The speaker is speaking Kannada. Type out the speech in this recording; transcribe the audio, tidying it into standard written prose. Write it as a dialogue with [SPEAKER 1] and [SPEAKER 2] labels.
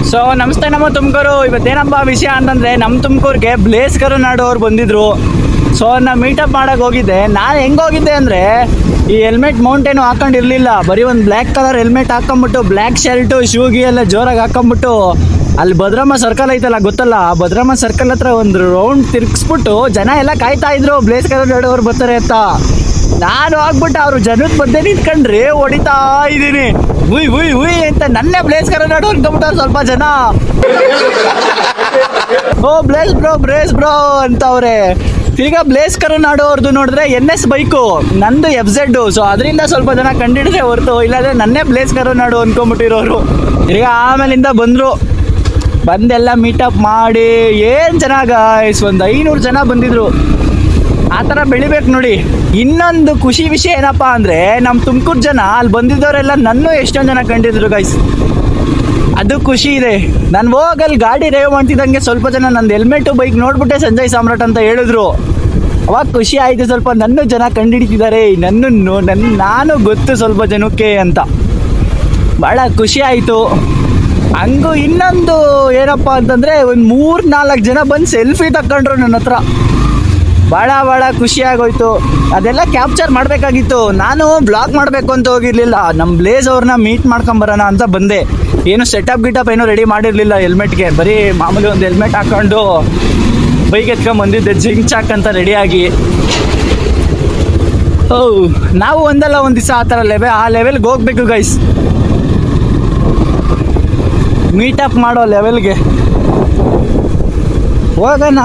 [SPEAKER 1] ಸೊ ನಮಸ್ತೆ ನಮ್ಮ ತುಮಕೂರು. ಇವತ್ತೇನಪ್ಪ ವಿಷಯ ಅಂತಂದರೆ ನಮ್ಮ ತುಮಕೂರಿಗೆ ಬ್ಲೇಸ್ ಕರುನಾಡು ಅವ್ರು ಬಂದಿದ್ರು. ಸೊ ಅವ್ರನ್ನ ಮೀಟಪ್ ಮಾಡೋಕೆ ಹೋಗಿದ್ದೆ. ನಾನು ಹೆಂಗೆ ಹೋಗಿದ್ದೆ ಅಂದರೆ ಈ ಹೆಲ್ಮೆಟ್ ಮೌಂಟೇನು ಹಾಕೊಂಡಿರಲಿಲ್ಲ. ಬರೀ ಒಂದು ಬ್ಲ್ಯಾಕ್ ಕಲರ್ ಹೆಲ್ಮೆಟ್ ಹಾಕ್ಕೊಂಬಿಟ್ಟು ಬ್ಲ್ಯಾಕ್ ಶರ್ಟು ಶೂಗಿ ಎಲ್ಲ ಜೋರಾಗಿ ಹಾಕ್ಕೊಂಬಿಟ್ಟು ಅಲ್ಲಿ ಭದ್ರಮ್ಮ ಸರ್ಕಲ್ ಐತಲ್ಲ, ಗೊತ್ತಲ್ಲ, ಭದ್ರಮ್ಮ ಸರ್ಕಲ್ ಹತ್ರ ಒಂದು ರೌಂಡ್ ತಿರ್ಗಿಸ್ಬಿಟ್ಟು ಜನ ಎಲ್ಲ ಕಾಯ್ತಾ ಇದ್ರು ಬ್ಲೇಸ್ ಕರುನಾಡು ಅವ್ರು ಬರ್ತಾರೆ ಅಂತ. ನಾನು ಹೋಗ್ಬಿಟ್ಟು ಅವರು ಜನದ ಮಧ್ಯೆ ನಿಂತ್ಕೊಂಡ್ರೆ ಹೊಡಿತಾ ಇದ್ದೀನಿ, ಹುಯ್ ಹುಯ್ ಹುಯ್ ಅಂತ. ನನ್ನೇ ಬ್ಲೇಸ್ ಕರುನಾಡು ಅನ್ಕೊಂಬಿಟ್ಟವ್ರು ಸ್ವಲ್ಪ ಜನ. ಓ ಬ್ಲೇಸ್ ಬ್ರೋ ಅಂತ ಅವ್ರೆ. ತಿರ್ಗಾ ಬ್ಲೇಸ್ ಕರುನಾಡು ಅವ್ರದ್ದು ನೋಡಿದ್ರೆ NS ಬೈಕು, ನಂದು FZ. ಸೊ ಅದರಿಂದ ಸ್ವಲ್ಪ ಜನ ಕಂಡಿಡಿದ್ರೆ ಹೊರತು, ಇಲ್ಲಾಂದ್ರೆ ನನ್ನೇ ಬ್ಲೇಸ್ ಕರುನಾಡು ಅನ್ಕೊಂಬಿಟ್ಟಿರೋರು. ತಿರ್ಗಾ ಆಮೇಲಿಂದ ಬಂದೆಲ್ಲ ಮೀಟಪ್ ಮಾಡಿ ಏನು ಜನ ಗಾಯ್ಸ್, ಒಂದು 500 ಜನ ಬಂದಿದ್ರು. ಆ ಥರ ಬೆಳಿಬೇಕು ನೋಡಿ. ಇನ್ನೊಂದು ಖುಷಿ ವಿಷಯ ಏನಪ್ಪ ಅಂದರೆ ನಮ್ಮ ತುಮಕೂರು ಜನ ಅಲ್ಲಿ ಬಂದಿದ್ದವರೆಲ್ಲ ನನ್ನೂ ಎಷ್ಟೊಂದು ಜನ ಕಂಡಿದ್ರು ಗೈಸ್. ಅದು ಖುಷಿ ಇದೆ. ನಾನು ಹೋಗಲ್ಲಿ ಗಾಡಿ ರೇವ್ ಮಾಡ್ತಿದ್ದಂಗೆ ಸ್ವಲ್ಪ ಜನ ನಂದು ಹೆಲ್ಮೆಟು ಬೈಕ್ ನೋಡ್ಬಿಟ್ಟೆ ಸಂಜಯ್ ಸಾಮ್ರಾಟ್ ಅಂತ ಹೇಳಿದ್ರು. ಅವಾಗ ಖುಷಿ ಆಯಿತು, ಸ್ವಲ್ಪ ನನ್ನೂ ಜನ ಕಂಡುಹಿಡಿತಿದ್ದಾರೆ, ನಾನು ಗೊತ್ತು ಸ್ವಲ್ಪ ಜನಕ್ಕೆ ಅಂತ. ಭಾಳ ಖುಷಿ ಆಯಿತು. ಹಂಗೂ ಇನ್ನೊಂದು ಏನಪ್ಪ ಅಂತಂದರೆ ಒಂದು 3-4 ಜನ ಬಂದು ಸೆಲ್ಫಿ ತಗೊಂಡ್ರು ನನ್ನ ಹತ್ರ. ಭಾಳ ಖುಷಿಯಾಗೋಯ್ತು. ಅದೆಲ್ಲ ಕ್ಯಾಪ್ಚರ್ ಮಾಡಬೇಕಾಗಿತ್ತು. ನಾನು ಬ್ಲಾಗ್ ಮಾಡಬೇಕು ಅಂತ ಹೋಗಿರಲಿಲ್ಲ. ನಮ್ಮ ಬ್ಲೇಸ್ ಅವ್ರನ್ನ ಮೀಟ್ ಮಾಡ್ಕೊಂಬರೋಣ ಅಂತ ಬಂದೆ. ಏನು ಸೆಟಪ್ ಗಿಟಪ್ ಏನೋ ರೆಡಿ ಮಾಡಿರಲಿಲ್ಲ ಹೆಲ್ಮೆಟ್ಗೆ. ಬರೀ ಮಾಮೂಲಿ ಒಂದು ಹೆಲ್ಮೆಟ್ ಹಾಕ್ಕೊಂಡು ಬೈಕ್ ಎತ್ಕೊಂಡ್ಬಂದಿದ್ದೆ ಜಿಂಗ್ ಚಾಕ್ ಅಂತ ರೆಡಿಯಾಗಿ. ನಾವು ಒಂದಲ್ಲ ಒಂದು ದಿವಸ ಆ ಥರ ಆ ಲೆವೆಲ್ಗೆ ಹೋಗ್ಬೇಕು ಗೈಸ್. ಮೀಟಪ್ ಮಾಡೋ ಲೆವೆಲ್ಗೆ ಹೋಗೋಣ.